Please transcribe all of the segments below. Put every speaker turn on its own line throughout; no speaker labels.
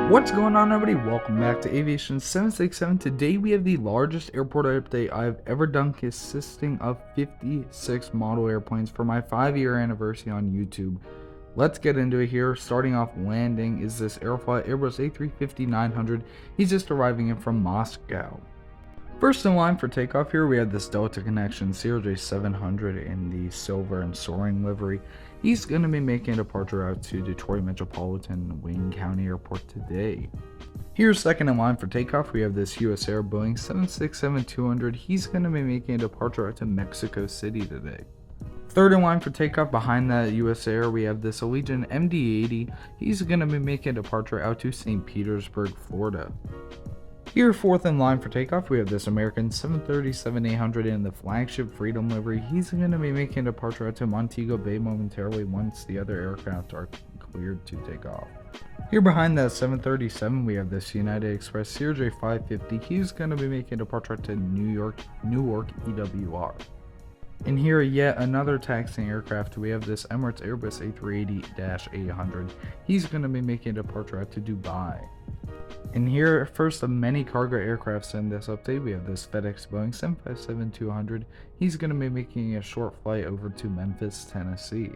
What's going on, everybody? Welcome back to Aviation 767. Today we have the largest airport update I've ever done, consisting of 56 model airplanes for my 5-year anniversary on YouTube. Let's get into it here. Starting off, landing is this Aeroflot Airbus A350-900. He's just arriving in from Moscow. First in line for takeoff here, we have this Delta Connection CRJ700 in the silver and soaring livery. He's going to be making a departure out to Detroit Metropolitan Wayne County Airport today. Here's second in line for takeoff, we have this US Air Boeing 767-200. He's going to be making a departure out to Mexico City today. Third in line for takeoff, behind that US Air, we have this Allegiant MD-80. He's going to be making a departure out to St. Petersburg, Florida. Here, fourth in line for takeoff, we have this American 737-800 in the flagship Freedom livery. He's going to be making a departure out to Montego Bay momentarily once the other aircraft are cleared to take off. Here behind that 737, we have this United Express CRJ550. He's going to be making a departure out to Newark EWR. And here, yet another taxiing aircraft, we have this Emirates Airbus A380-800. He's going to be making a departure out to Dubai. And here, first of many cargo aircrafts in this update, we have this FedEx Boeing 757-200. He's going to be making a short flight over to Memphis, Tennessee.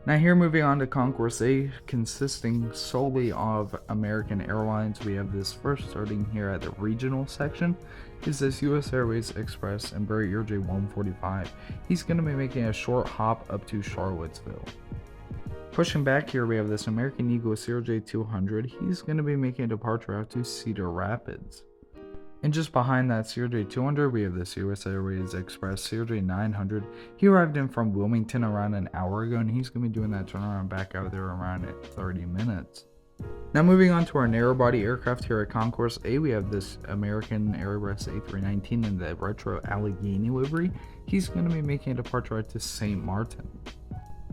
Now here, moving on to Concourse A, consisting solely of American Airlines, we have this first starting here at the regional section, is this US Airways Express Embraer ERJ-145. He's going to be making a short hop up to Charlottesville. Pushing back here, we have this American Eagle CRJ-200. He's going to be making a departure out to Cedar Rapids. And just behind that CRJ-200, we have this US Airways Express CRJ-900. He arrived in from Wilmington around an hour ago, and he's going to be doing that turnaround back out there around 30 minutes. Now moving on to our narrow-body aircraft here at Concourse A, we have this American Airbus A319 in the retro Allegheny livery. He's going to be making a departure out to St. Martin.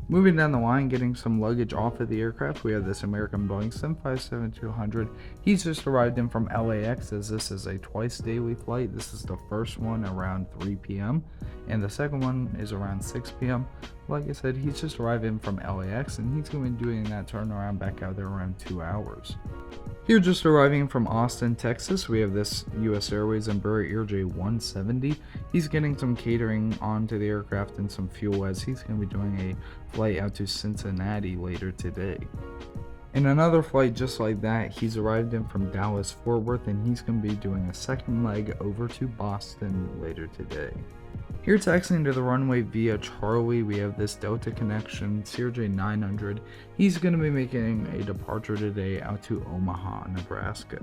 Moving down the line, getting some luggage off of the aircraft, we have this American Boeing 757-200. He's just arrived in from LAX, as this is a twice daily flight. This is the first one around 3 p.m. and the second one is around 6 p.m. Like I said, he's just arrived in from LAX, and he's going to be doing that turnaround back out there around 2 hours. Here, just arriving from Austin, Texas, we have this US Airways Embraer ERJ-170. He's getting some catering onto the aircraft and some fuel, as he's going to be doing a flight out to Cincinnati later today. In another flight just like that, he's arrived in from Dallas Fort Worth, and he's going to be doing a second leg over to Boston later today. Here, taxiing to the runway via Charlie, we have this Delta Connection CRJ-900. He's going to be making a departure today out to Omaha, Nebraska.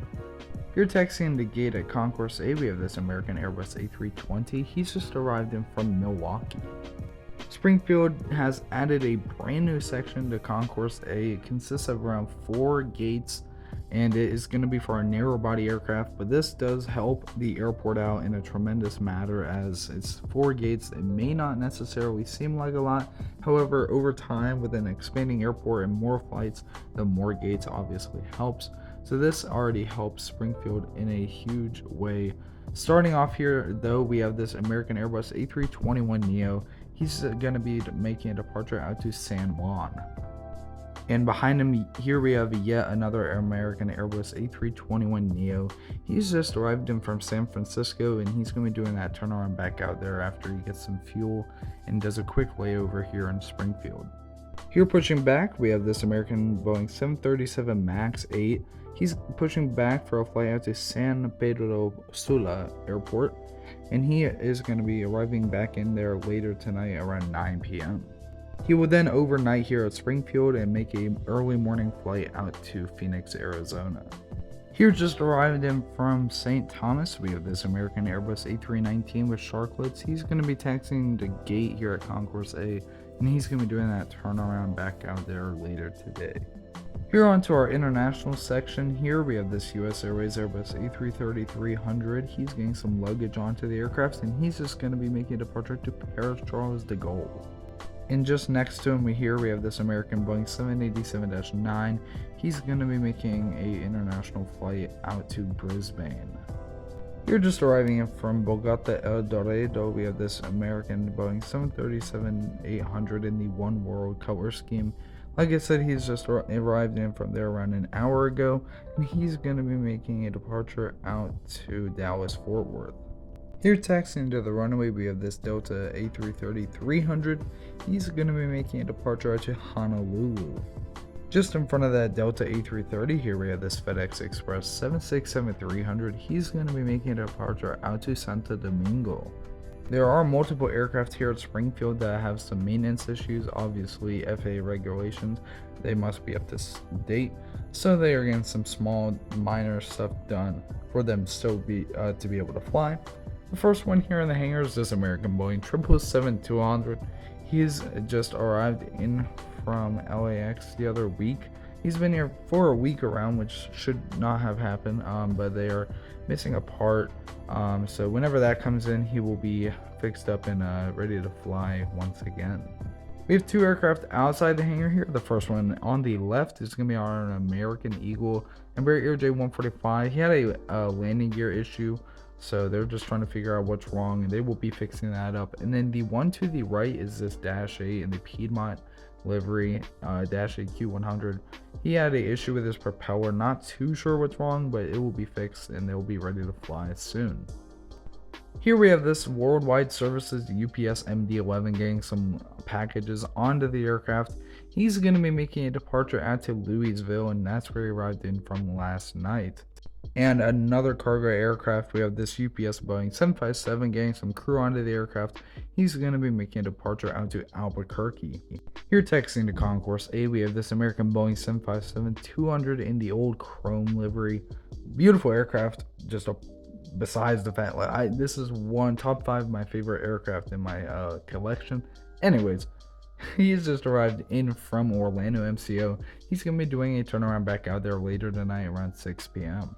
Here, taxiing the gate at Concourse A, we have this American Airbus A320. He's just arrived in from Milwaukee. Springfield has added a brand new section to Concourse A. It consists of around 4 gates, and it is going to be for a narrow body aircraft, but this does help the airport out in a tremendous matter, as it's 4 gates. It may not necessarily seem like a lot, however, over time with an expanding airport and more flights, the more gates obviously helps. So this already helps Springfield in a huge way. Starting off here though, we have this American Airbus A321neo. He's going to be making a departure out to San Juan. And behind him here, we have yet another American Airbus A321neo. He's just arrived in from San Francisco, and he's going to be doing that turnaround back out there after he gets some fuel and does a quick layover here in Springfield. Here, pushing back, we have this American Boeing 737 MAX 8. He's pushing back for a flight out to San Pedro Sula Airport, and he is going to be arriving back in there later tonight around 9 p.m. He will then overnight here at Springfield and make an early morning flight out to Phoenix, Arizona. Here, just arrived in from St. Thomas, we have this American Airbus A319 with sharklets. He's going to be taxiing the gate here at Concourse A, and he's going to be doing that turnaround back out there later today. Here onto our international section, here we have this US Airways Airbus A330-300. He's getting some luggage onto the aircraft, and he's just going to be making a departure to Paris Charles de Gaulle. And just next to him, we have this American Boeing 787-9. He's going to be making a international flight out to Brisbane. Here, just arriving in from Bogota El Dorado, we have this American Boeing 737-800 in the One World color scheme. Like I said, he's just arrived in from there around an hour ago, and he's going to be making a departure out to Dallas Fort Worth. Here taxiing to the runway, we have this Delta A330-300. He's going to be making a departure out to Honolulu. Just in front of that Delta A330, here we have this FedEx Express 767-300. He's going to be making a departure out to Santo Domingo. There are multiple aircraft here at Springfield that have some maintenance issues. Obviously, FAA regulations, they must be up to date, so they are getting some small, minor stuff done for them still to be able to fly. The first one here in the hangar is this American Boeing 777-200. He's just arrived in from LAX the other week. He's been here for a week around, which should not have happened, but they are missing a part. So whenever that comes in, he will be fixed up and ready to fly once again. We have two aircraft outside the hangar here. The first one on the left is going to be our American Eagle Embraer ERJ-145. He had a landing gear issue, so they're just trying to figure out what's wrong, and they will be fixing that up. And then the one to the right is this Dash 8 in the Piedmont livery, Dash 8 Q100. He had an issue with his propeller. Not too sure what's wrong, but it will be fixed and they'll be ready to fly soon. Here we have this Worldwide Services UPS MD-11 getting some packages onto the aircraft. He's going to be making a departure out to Louisville, and that's where he arrived in from last night. And another cargo aircraft, we have this UPS Boeing 757 getting some crew onto the aircraft. He's going to be making a departure out to Albuquerque. Here texting to Concourse A, we have this American Boeing 757-200 in the old chrome livery. Beautiful aircraft, just besides the fact that this is one top 5 of my favorite aircraft in my collection. Anyways, he's just arrived in from Orlando MCO. He's going to be doing a turnaround back out there later tonight around 6 p.m.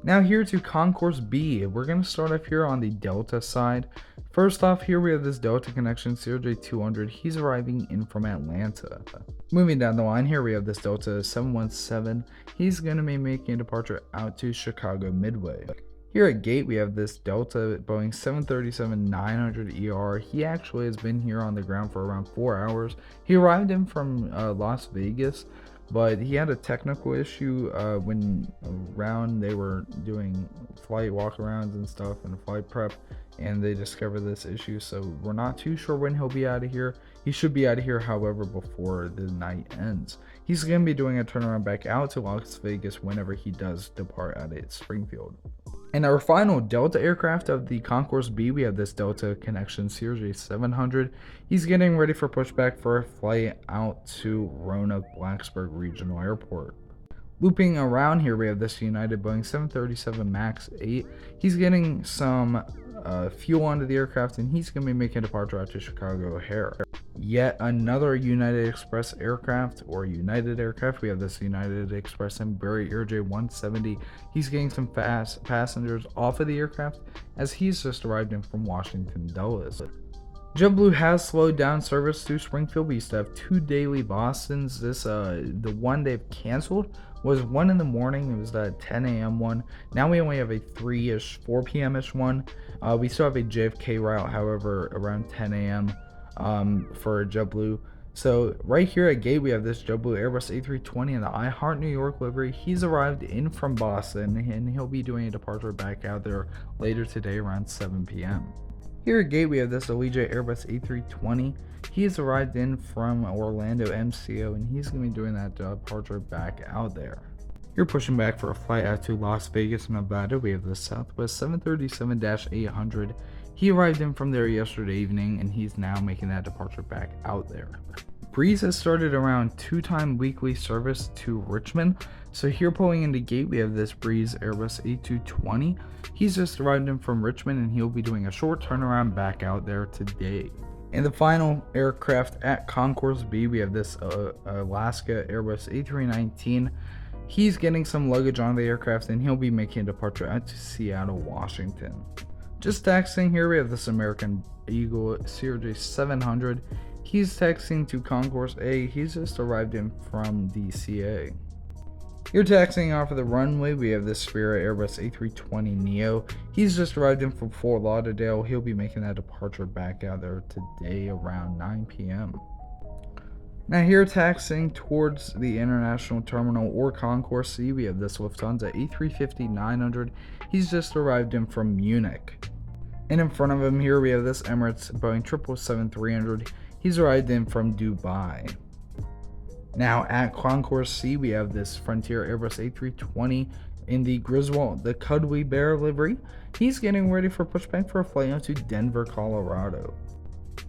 Now here to Concourse B. We're going to start off here on the Delta side. First off, here we have this Delta Connection CRJ-200. He's arriving in from Atlanta. Moving down the line, here we have this Delta 717. He's going to be making a departure out to Chicago Midway. Here at gate, we have this Delta Boeing 737-900ER. He actually has been here on the ground for around 4 hours. He arrived in from Las Vegas, but he had a technical issue when they were doing flight walkarounds and stuff and flight prep, and they discovered this issue. So we're not too sure when he'll be out of here. He should be out of here, however, before the night ends. He's going to be doing a turnaround back out to Las Vegas whenever he does depart out at Springfield. And our final Delta aircraft of the Concourse B, we have this Delta Connection CRJ-700. He's getting ready for pushback for a flight out to Roanoke-Blacksburg Regional Airport. Looping around here, we have this United Boeing 737 MAX 8. He's getting some fuel onto the aircraft, and he's going to be making a departure out to Chicago O'Hare. Yet another United Express aircraft, or United aircraft. We have this United Express Embraer ERJ-170. He's getting some fast passengers off of the aircraft as he's just arrived in from Washington Dulles. JetBlue has slowed down service to Springfield. We used to have 2 daily Bostons. The one they've canceled was 1 in the morning. It was the 10 a.m. one. Now we only have a 3-ish, 4 p.m.-ish one. We still have a JFK route, however, around 10 a.m. For JetBlue. So right here at gate, we have this JetBlue Airbus A320 in the I Heart New York livery. He's arrived in from Boston, and he'll be doing a departure back out there later today around 7 p.m. Here at gate, we have this Allegiant Airbus A320. He's arrived in from Orlando MCO, and he's going to be doing that departure back out there. You're pushing back for a flight out to Las Vegas, Nevada. We have the Southwest 737-800. He arrived in from there yesterday evening, and he's now making that departure back out there. Breeze has started around 2-time weekly service to Richmond. So here pulling into gate, we have this Breeze Airbus A220. He's just arrived in from Richmond, and he'll be doing a short turnaround back out there today. And the final aircraft at Concourse B, we have this Alaska Airbus A319. He's getting some luggage on the aircraft, and he'll be making a departure out to Seattle, Washington. Just taxiing here, we have this American Eagle CRJ-700. He's taxiing to Concourse A. He's just arrived in from DCA. You're taxiing off of the runway. We have this Spirit Airbus A320neo. He's just arrived in from Fort Lauderdale. He'll be making that departure back out there today around 9 p.m. Now here taxing towards the international terminal or concourse C, we have this Lufthansa A350-900. He's just arrived in from Munich. And in front of him here we have this Emirates Boeing 777-300. He's arrived in from Dubai. Now at concourse C we have this Frontier Airbus A320 in the Griswold, the Cuddly Bear livery. He's getting ready for pushback for a flight out to Denver, Colorado.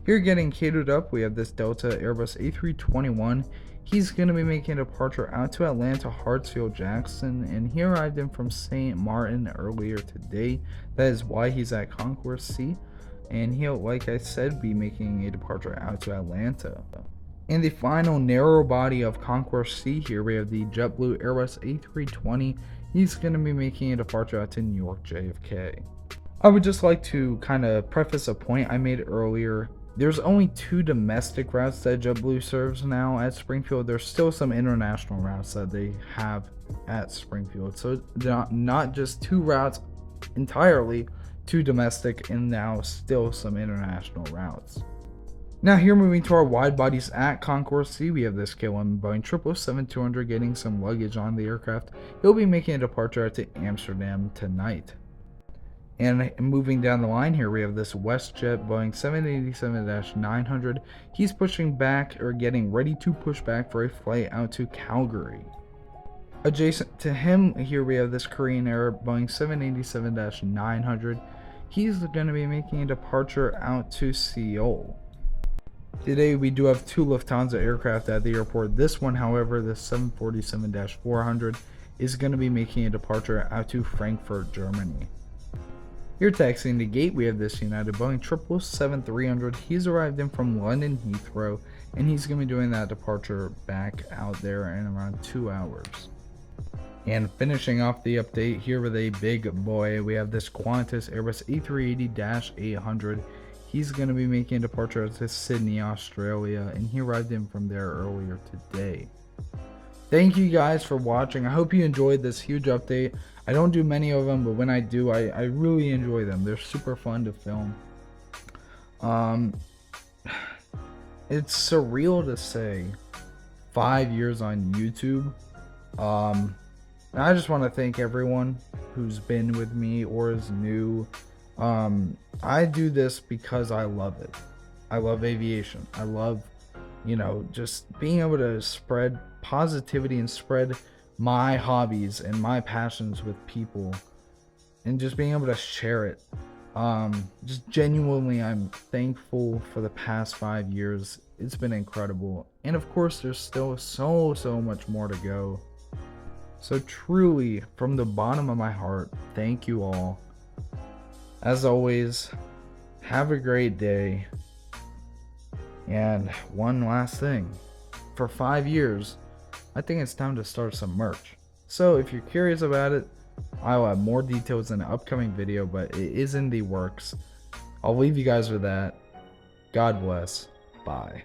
Here getting catered up, we have this Delta Airbus A321. He's going to be making a departure out to Atlanta Hartsfield Jackson, and he arrived in from St. Martin earlier today. That is why he's at Concourse C, and he'll, like I said, be making a departure out to Atlanta. In the final narrow body of Concourse C here, we have the JetBlue Airbus A320. He's going to be making a departure out to New York JFK. I would just like to kind of preface a point I made earlier. There's only 2 domestic routes that JetBlue serves now at Springfield. There's still some international routes that they have at Springfield. So not just 2 routes entirely, 2 domestic and now still some international routes. Now here moving to our wide bodies at Concourse C, we have this KLM Boeing 777-200 getting some luggage on the aircraft. He'll be making a departure out to Amsterdam tonight. And moving down the line here, we have this WestJet Boeing 787-900. He's pushing back or getting ready to push back for a flight out to Calgary. Adjacent to him here, we have this Korean Air Boeing 787-900. He's going to be making a departure out to Seoul. Today we do have 2 Lufthansa aircraft at the airport. This one, however, the 747-400, is going to be making a departure out to Frankfurt, Germany. Here taxiing the gate, we have this United Boeing 777-300. He's arrived in from London Heathrow, and he's going to be doing that departure back out there in around 2 hours. And finishing off the update here with a big boy, we have this Qantas Airbus A380-800. He's going to be making a departure to Sydney, Australia, and he arrived in from there earlier today. Thank you guys for watching. I hope you enjoyed this huge update. I don't do many of them, but when I do, I really enjoy them. They're super fun to film. It's surreal to say 5 years on YouTube. I just want to thank everyone who's been with me or is new. I do this because I love it. I love aviation. I love, just being able to spread positivity and spread my hobbies and my passions with people and just being able to share it. Just genuinely, I'm thankful for the past 5 years. It's been incredible. And of course, there's still so much more to go. So truly, from the bottom of my heart, thank you all. As always, have a great day. And one last thing. For 5 years, I think it's time to start some merch. So if you're curious about it, I'll have more details in an upcoming video, but it is in the works. I'll leave you guys with that. God bless. Bye.